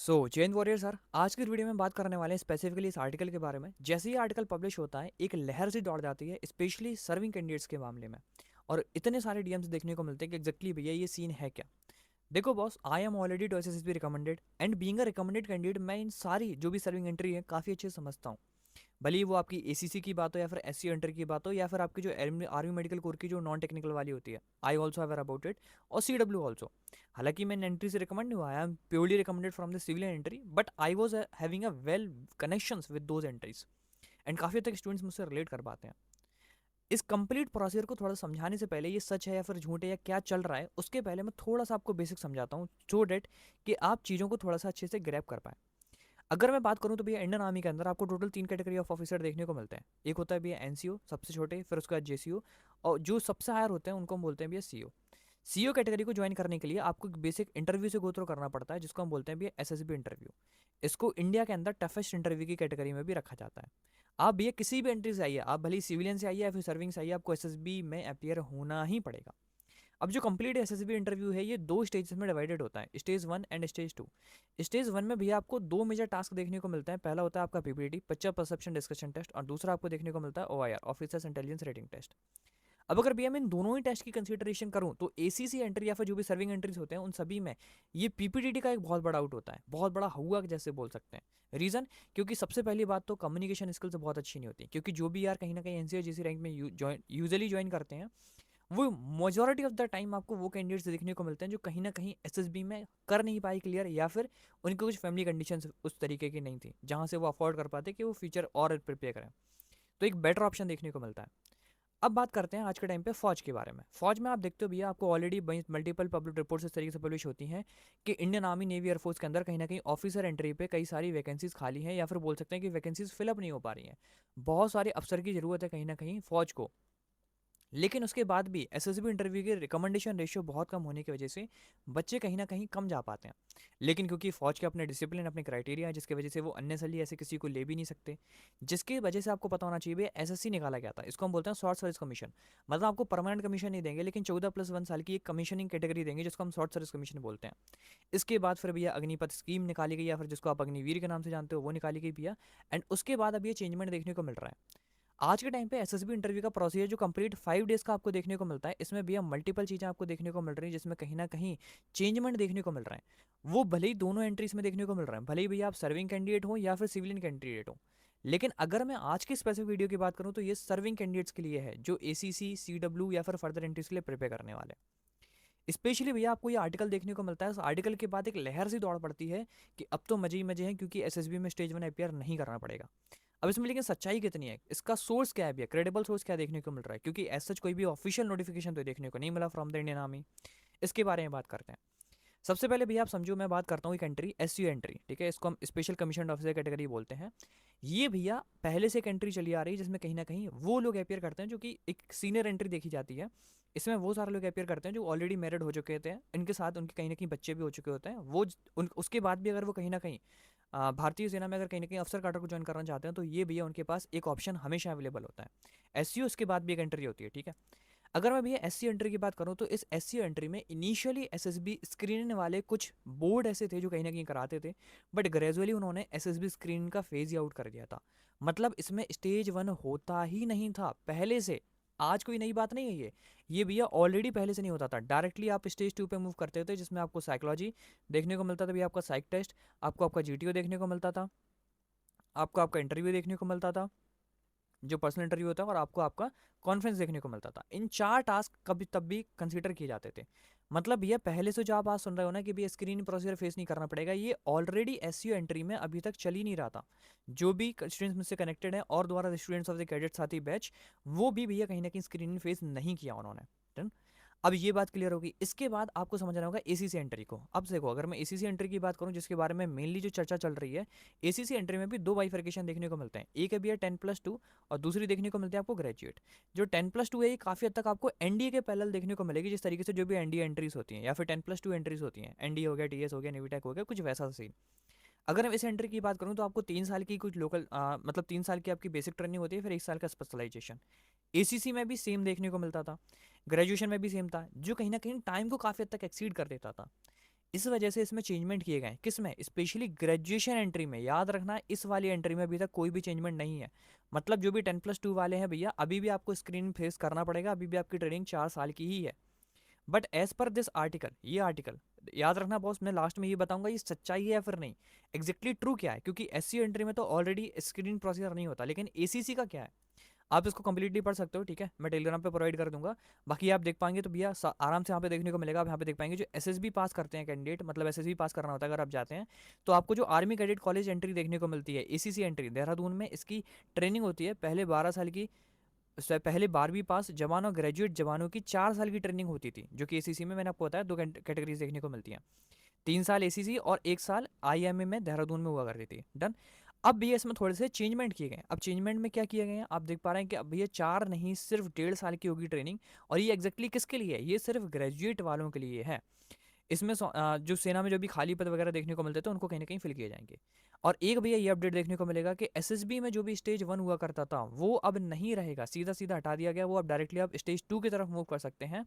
Jain warrior sir, आज की इस वीडियो में बात करने वाले हैं स्पेसिफिकली इस आर्टिकल के बारे में। जैसे ही आर्टिकल पब्लिश होता है एक लहर सी दौड़ जाती है, स्पेशली सर्विंग कैंडिडेट्स के मामले में। और इतने सारे डीएम्स देखने को मिलते हैं कि एग्जैक्टली भैया ये सीन है क्या। देखो boss, I am already two SSB recommended and being a recommended candidate, मैं इन सारी जो भी सर्विंग एंट्री है काफ़ी अच्छे से समझता हूँ। भले ही वो आपकी एसीसी की बात हो या फिर एससी एंटर की बात हो या फिर आपकी जो आर्मी मेडिकल कोर की जो नॉन टेक्निकल वाली होती है, I also aware about it. और सीडब्ल्यू ऑल्सो। हालांकि मैं एंट्री से रिकमेंड नहीं हुआ, I am purely recommended from the civilian entry, but I was having a well connections with those entries. And काफ़ी हद तक स्टूडेंट्स मुझसे रिलेट कर पाते हैं। इस कंप्लीट प्रोसीजर को थोड़ा समझाने से पहले, ये सच है या फिर झूठ है या क्या चल रहा है, उसके पहले मैं थोड़ा सा आपको बेसिक समझाता हूँ, सो डेट कि आप चीज़ों को थोड़ा सा अच्छे से ग्रैब कर पाएं। अगर मैं बात करूं तो भैया इंडियन आर्मी के अंदर आपको टोटल 3 कैटेगरी ऑफ ऑफिसर देखने को मिलते हैं। एक होता है भैया एनसीओ, सबसे छोटे, फिर उसके बाद जेसीओ, और जो सबसे हायर होते हैं उनको हम बोलते हैं भैया सीओ। सीओ कैटेगरी को ज्वाइन करने के लिए आपको एक बेसिक इंटरव्यू से गो थ्रू करना पड़ता है, जिसको हम बोलते हैं भैया एसएसबी इंटरव्यू। इसको इंडिया के अंदर टफेस्ट इंटरव्यू की कैटेगरी में भी रखा जाता है। आप भैया किसी भी एंट्री से आइए, आप भले सिविलियन से आइए या फिर सर्विंग से आइए, आपको एसएसबी में अपियर होना ही पड़ेगा। अब जो कंप्लीट एसएसबी इंटरव्यू है ये दो स्टेजेस में डिवाइडेड होता है, स्टेज 1 एंड स्टेज 2। स्टेज 1 में भैया आपको दो मेजर टास्क देखने को मिलता है। पहला होता है आपका PPT, picture perception discussion test, और दूसरा आपको देखने को मिलता है OIR, officers intelligence rating test. अब अगर भैया मैं इन दोनों ही टेस्ट की कंसीडरेशन करूं तो एसीसी एंट्री या फिर जो भी सर्विंग एंट्रीज होते हैं उन सभी में ये पीपीटीटी का एक बहुत बड़ा आउट होता है, बहुत बड़ा हुआ जैसे बोल सकते हैं। रीजन, क्योंकि सबसे पहली बात तो कम्युनिकेशन स्किल्स बहुत अच्छी नहीं होती, क्योंकि जो भी यार कहीं ना कहीं एनसीओ जैसी रैंक में यूजुअली ज्वाइन करते हैं, वो मेजोरिटी ऑफ द टाइम आपको वो कैंडिडेट्स देखने को मिलते हैं जो कहीं ना कहीं एसएसबी में कर नहीं पाई क्लियर, या फिर उनकी कुछ फैमिली कंडीशंस उस तरीके की नहीं थी जहां से वो अफोर्ड कर पाते कि वो फ्यूचर और प्रिपेयर करें। तो एक बेटर ऑप्शन देखने को मिलता है। अब बात करते हैं आज के टाइम पे फौज के बारे में। फौज में आप देखते हो भैया, आपको ऑलरेडी मल्टीपल पब्लिक रिपोर्ट्स इस तरीके से पब्लिश होती हैं कि इंडियन आर्मी, नेवी, एयरफोर्स के अंदर कहीं ना कहीं ऑफिसर एंट्री पे कई सारी वैकेंसीज खाली हैं, या फिर बोल सकते हैं कि वैकेंसीज फिलअप नहीं हो पा रही हैं। बहुत सारे अफसर की ज़रूरत है कहीं ना कहीं फौज को। लेकिन उसके बाद भी एसएसबी इंटरव्यू के रिकमेंडेशन रेशियो बहुत कम होने की वजह से बच्चे कहीं ना कहीं कम जा पाते हैं। लेकिन क्योंकि फौज के अपने डिसिप्लिन, अपने क्राइटेरिया है, जिसकी वजह से वो अननेसरली ऐसे किसी को ले भी नहीं सकते। जिसकी वजह से आपको पता होना चाहिए भैया, एसएससी निकाला गया था, इसको हम बोलते हैं शॉर्ट सर्विस कमीशन। मतलब आपको परमानेंट कमीशन नहीं देंगे, लेकिन 14+1 साल की एक कमीशनिंग कैटेगरी देंगे, जिसको हम शॉर्ट सर्विस कमीशन बोलते हैं। इसके बाद फिर भैया अग्निपथ स्कीम निकाली गई, या फिर जिसको आप अग्निवीर के नाम से जानते हो वो निकाली गई भैया। एंड उसके बाद अब ये चेंजमेंट देखने को मिल रहा है। आज के टाइम पे एसएसबी इंटरव्यू का प्रोसीजर जो कंप्लीट 5 डेज का आपको देखने को मिलता है, इसमें भी हम मल्टीपल चीज़ें आपको देखने को मिल रही हैं, जिसमें कहीं ना कहीं चेंजमेंट देखने को मिल रहा है। वो भले ही दोनों एंट्रीज में देखने को मिल रहा है, भले ही भैया आप सर्विंग कैंडिडेट हो या फिर सिविलियन कैंडिडेट हो। लेकिन अगर मैं आज की स्पेसिफिक वीडियो की बात करूं तो ये सर्विंग कैंडिडेट्स के लिए है, जो एसीसी, सीडब्ल्यू या फिर फर्दर एंट्रीज के लिए प्रिपेयर करने वाले हैं। स्पेशली भैया आपको ये आर्टिकल देखने को मिलता है, उस आर्टिकल के बाद एक लहर सी दौड़ पड़ती है कि अब तो मजे ही मजे हैं, क्योंकि एसएसबी में स्टेज 1 अपियर नहीं करना पड़ेगा। अब इसमें लेकिन सच्चाई कितनी है, इसका सोर्स क्या है भैया, क्रेडिबल सोर्स क्या देखने को मिल रहा है, क्योंकि ऐसा कोई भी ऑफिशियल नोटिफिकेशन तो देखने को नहीं मिला फ्रॉम द इंडियन आर्मी। इसके बारे में बात करते हैं। सबसे पहले भैया आप समझो, मैं बात करता हूँ एक एंट्री, एसयू एंट्री, ठीक है, इसको हम स्पेशल कमीशन ऑफिसर कैटेगरी बोलते हैं। ये भैया पहले से एक एंट्री चली आ रही है, जिसमें कहीं ना कहीं वो लोग अपियर करते हैं जो कि एक सीनियर एंट्री देखी जाती है। इसमें वो सारे लोग अपियर करते हैं जो ऑलरेडी मैरिड हो चुके होते हैं, इनके साथ उनके कहीं ना कहीं बच्चे भी हो चुके होते हैं। उसके बाद भी अगर वो कहीं ना कहीं भारतीय सेना में अगर कहीं ना कहीं अफसर काडर को ज्वाइन करना चाहते हैं, तो ये भैया उनके पास एक ऑप्शन हमेशा अवेलेबल होता है। एसयू उसके बाद भी एक एंट्री होती है, ठीक है। अगर मैं भैया एससी एंट्री की बात करूं तो इस एससी एंट्री में इनिशियली एसएसबी स्क्रीनिंग वाले कुछ बोर्ड ऐसे थे जो कहीं ना कहीं कराते थे, बट ग्रेजुअली उन्होंने एसएसबी स्क्रीन का फेज आउट कर दिया था। मतलब इसमें स्टेज 1 होता ही नहीं था पहले से। आज कोई नई बात नहीं है ये भैया ऑलरेडी पहले से नहीं होता था। डायरेक्टली आप स्टेज 2 पे मूव करते थे, जिसमें आपको साइकोलॉजी देखने को मिलता था भैया, आपका साइक टेस्ट, आपको आपका जीटीओ देखने को मिलता था, आपको आपका इंटरव्यू देखने को मिलता था, जो पर्सनल इंटरव्यू होता है, और आपको आपका कॉन्फ्रेंस देखने को मिलता था। इन 4 टास्क कभी तब भी कंसीडर किए जाते थे। मतलब ये पहले से जो आप आज सुन रहे हो ना कि भी स्क्रीन प्रोसीजर फेस नहीं करना पड़ेगा, ये ऑलरेडी एसयू एंट्री में अभी तक चल ही नहीं रहा था। जो भी स्टूडेंट्स मुझसे कनेक्टेड हैं और द्वारा स्टूडेंट्स ऑफ द कैडेट साथी बैच, वो भी भैया कहीं ना कहीं स्क्रीनिंग फेस नहीं किया उन्होंने। डन। अब ये बात क्लियर होगी। इसके बाद आपको समझना होगा एसीसी एंट्री को। अब देखो, अगर मैं एसीसी एंट्री की बात करूं, जिसके बारे में मेनली जो चर्चा चल रही है, एसीसी एंट्री में भी दो बाइफर्केशन देखने को मिलते हैं। एक है भैया 10+2, और दूसरी देखने को मिलती है आपको ग्रेजुएट। जो 10+2 है, ये काफ़ी हद तक आपको एनडीए के पैरेलल देखने को मिलेगी, जिस तरीके से जो भी एनडीए एंट्रीज होती हैं या फिर 10+2 एंट्रीज होती हैं, एनडीए हो गया, टीएस हो गया, नेवीटेक हो गया, कुछ वैसा सीन। अगर मैं इस एंट्री की बात करूं तो आपको 3 साल की कुछ लोकल मतलब 3 साल की आपकी बेसिक ट्रेनिंग होती है, फिर 1 साल का स्पेशलाइजेशन। एसीसी में भी सेम देखने को मिलता था, ग्रेजुएशन में भी सेम था, जो कहीं ना कहीं टाइम को काफ़ी हद तक एक्सीड कर देता था। इस वजह से इसमें चेंजमेंट किए गए हैं। किस में? स्पेशली ग्रेजुएशन एंट्री में। याद रखना, इस वाली एंट्री में अभी तक कोई भी चेंजमेंट नहीं है। मतलब जो भी 10+2 वाले हैं भैया, अभी भी आपको स्क्रीन फेस करना पड़ेगा, अभी भी आपकी ट्रेनिंग 4 साल की ही है। But as per this article, ये आर्टिकल याद रखना बॉस, मैं लास्ट में ये बताऊंगा ये सच्चाई है या फिर नहीं, एग्जैक्टली ट्रू क्या है, क्योंकि एससी एंट्री में तो ऑलरेडी स्क्रीन प्रोसीजर नहीं होता, लेकिन एसीसी का क्या है आप इसको कंप्लीटली पढ़ सकते हो, ठीक है, मैं टेलीग्राम पे प्रोवाइड कर दूंगा। बाकी आप देख पाएंगे तो भैया आराम से यहाँ पे देखने को मिलेगा। आप यहाँ पे देख पाएंगे जो एसएसबी पास करते हैं कैंडिडेट, मतलब एसएसबी पास करना होता है अगर आप जाते हैं, तो आपको जो आर्मी कैडेट कॉलेज एंट्री देखने को मिलती है, एसीसी एंट्री देहरादून में, इसकी ट्रेनिंग होती है पहले 12 साल की। उससे पहले 12वीं पास जवान और ग्रेजुएट जवानों की 4 साल की ट्रेनिंग होती थी, जो कि एसीसी में मैंने आपको बताया 2 कैटेगरीज देखने को मिलती हैं। 3 साल एसीसी और 1 साल आईएमए में देहरादून में हुआ करती थी। डन। अब भैया इसमें थोड़े से चेंजमेंट किए गए हैं। अब चेंजमेंट में क्या किए गए हैं आप देख पा रहे हैं कि अब भैया 4 नहीं सिर्फ 1.5 साल की होगी ट्रेनिंग। और ये एग्जैक्टली किसके लिए है? ये सिर्फ ग्रेजुएट वालों के लिए है। इसमें जो सेना में जो भी खाली पद वगैरह देखने को मिलते थे उनको कहीं ना कहीं फिल किए जाएंगे। और एक भैया ये अपडेट देखने को मिलेगा कि एसएसबी में जो भी स्टेज 1 हुआ करता था वो अब नहीं रहेगा, सीधा सीधा हटा दिया गया। वो अब डायरेक्टली आप स्टेज 2 की तरफ मूव कर सकते हैं।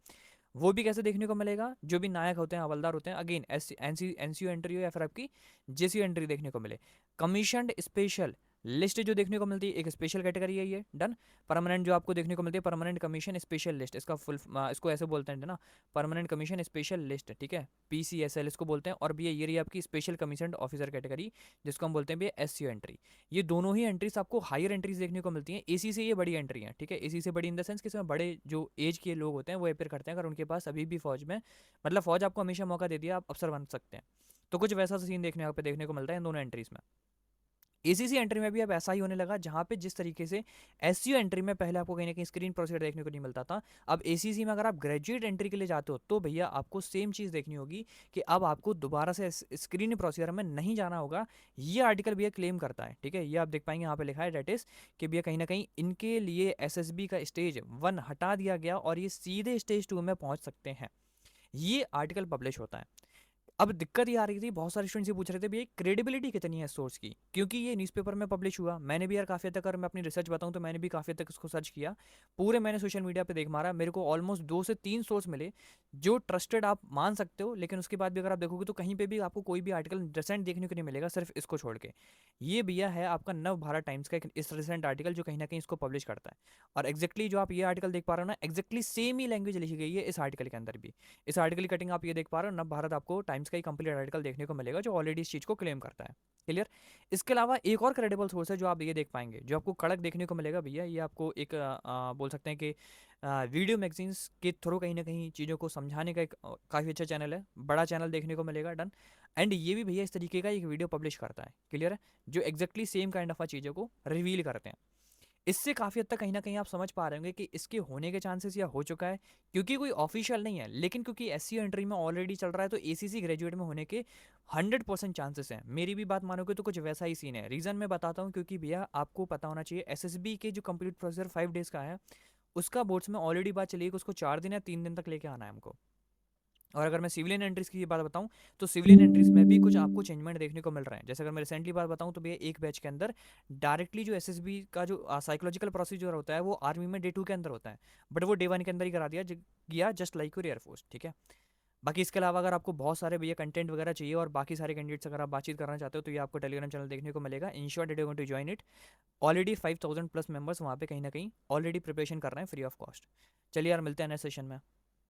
वो भी कैसे देखने को मिलेगा? जो भी नायक होते हैं, हवलदार होते हैं, अगेन एनसीयू एंट्री हो या फिर आपकी जेसीयू एंट्री देखने को मिले। कमीशनड स्पेशल लिस्ट जो देखने को मिलती है, एक स्पेशल कैटेगरी है ये। डन। परमानेंट जो आपको देखने को मिलती है, परमानेंट कमीशन स्पेशल लिस्ट, इसका फुल इसको ऐसे बोलते हैं ना, परमानेंट कमीशन स्पेशल लिस्ट, ठीक है, पीसीएसएल इसको बोलते हैं। और भी ये रही आपकी स्पेशल कमीशन ऑफिसर कैटेगरी, जिसको हम बोलते हैं भैया एससीओ एंट्री। ये दोनों ही एंट्रीज आपको हायर एंट्रीज देखने को मिलती हैं। एसी से ये बड़ी एंट्री है, ठीक है, एसी से बड़ी इन द सेंस कि इसमें बड़े जो एज के लोग होते हैं वो अपेयर करते हैं, अगर उनके पास अभी भी फौज में, मतलब फौज आपको हमेशा मौका देती है, आप अफसर बन सकते हैं। तो कुछ वैसा सीन देखने को मिलता है इन दोनों एंट्रीज में। एसीसी एंट्री में भी अब ऐसा ही होने लगा, जहां पे जिस तरीके से एससीओ एंट्री में पहले आपको कहीं ना कहीं स्क्रीन प्रोसीजर देखने को नहीं मिलता था, अब एसीसी में अगर आप ग्रेजुएट एंट्री के लिए जाते हो तो भैया आपको सेम चीज़ देखनी होगी कि अब आपको दोबारा से स्क्रीन प्रोसीजर में नहीं जाना होगा। ये आर्टिकल भैया क्लेम करता है, ठीक है, ये आप देख पाएंगे यहाँ पे लिखा है डेट इज कि भैया कहीं ना कहीं इनके लिए एसएसबी का स्टेज 1 हटा दिया गया और ये सीधे स्टेज 2 में पहुंच सकते हैं। ये आर्टिकल पब्लिश होता है। अब दिक्कत ये आ रही थी, बहुत सारे स्टूडेंट्स ये पूछ रहे थे भैया क्रेडिबिलिटी कितनी है सोर्स की, क्योंकि ये न्यूज़पेपर में पब्लिश हुआ। मैंने भी यार काफ़ी हद तक, अगर मैं अपनी रिसर्च बताऊं तो मैंने भी काफ़ी हद तक इसको सर्च किया, पूरे मैंने सोशल मीडिया पे देख मारा, मेरे को ऑलमोस्ट 2 से 3 सोर्स मिले जो ट्रस्टेड आप मान सकते हो। लेकिन उसके बाद भी अगर आप देखोगे तो कहीं पर भी आपको कोई भी आर्टिकल रिसेंट देखने को नहीं मिलेगा, सिर्फ इसको छोड़ के। ये भैया है आपका नव भारत टाइम्स का एक इस रिसेंट आर्टिकल जो कहीं ना कहीं इसको पब्लिश करता है। और एक्जैक्टली जो आप ये आर्टिकल देख पा रहे हो ना, एक्जैक्टली सेम ही लैंग्वेज लिखी गई है इस आर्टिकल के अंदर भी। इस आर्टिकल की कटिंग आप ये देख पा रहे हो, नव भारत आपको टाइम्स का ही कंप्लीट आर्टिकल देखने को मिलेगा जो ऑलरेडी इस चीज़ को क्लेम करता है। क्लियर। इसके अलावा एक और क्रेडिबल सोर्स है जो आप ये देख पाएंगे, जो आपको कड़क देखने को मिलेगा भैया, ये आपको एक बोल सकते हैं कि वीडियो मैगजीन्स के थ्रू कहीं ना कहीं चीज़ों को समझाने का एक काफ़ी अच्छा चैनल है, बड़ा चैनल देखने को मिलेगा। डन। एंड ये भी भैया इस तरीके का एक वीडियो पब्लिश करता है, क्लियर है, जो एक्जैक्टली सेम काइंड ऑफ चीज़ों को रिवील करते हैं। इससे काफ़ी हद तक कहीं ना कहीं आप समझ पा रहे होंगे कि इसके होने के चांसेस या हो चुका है, क्योंकि कोई ऑफिशियल नहीं है, लेकिन क्योंकि एससीओ एंट्री में ऑलरेडी चल रहा है तो एसीसी ग्रेजुएट में होने के 100% चांसेस हैं। मेरी भी बात मानोगे तो कुछ वैसा ही सीन है। रीज़न मैं बताता हूँ, क्योंकि भैया आपको पता होना चाहिए एसएसबी के जो कंप्लीट प्रोसीजर 5 डेज का है, उसका बोर्ड्स में ऑलरेडी बात चली है कि उसको 4 दिन या 3 दिन तक लेके आना है हमको। और अगर मैं सिविलियन एंट्रीज की बात बताऊं तो सिविलियन एंट्रीज में भी कुछ आपको चेंजमेंट देखने को मिल रहे हैं। जैसे अगर मैं रिसेंटली बात बताऊं तो भैया एक बैच के अंदर डायरेक्टली जो एसएसबी का जो साइकोलॉजिकल प्रोसीजर होता है वो आर्मी में डे 2 के अंदर होता है, बट वो डे 1 के अंदर ही करा दिया गया, जस्ट लाइक योर एयरफोर्स, ठीक है। बाकी इसके अलावा अगर आपको बहुत सारे भैया कंटेंट वगैरह चाहिए और बाकी सारे कैंडिडेट्स अगर आप बातचीत करना चाहते हो तो ये आपको टेलीग्राम चैनल देखने को मिलेगा। In short it going to join it. Already 5000+ members वहाँ पे कहीं ना कहीं ऑलरेडी प्रिपरेशन कर रहे हैं फ्री ऑफ कॉस्ट। चलिए यार, मिलते हैं नेक्स्ट सेशन में।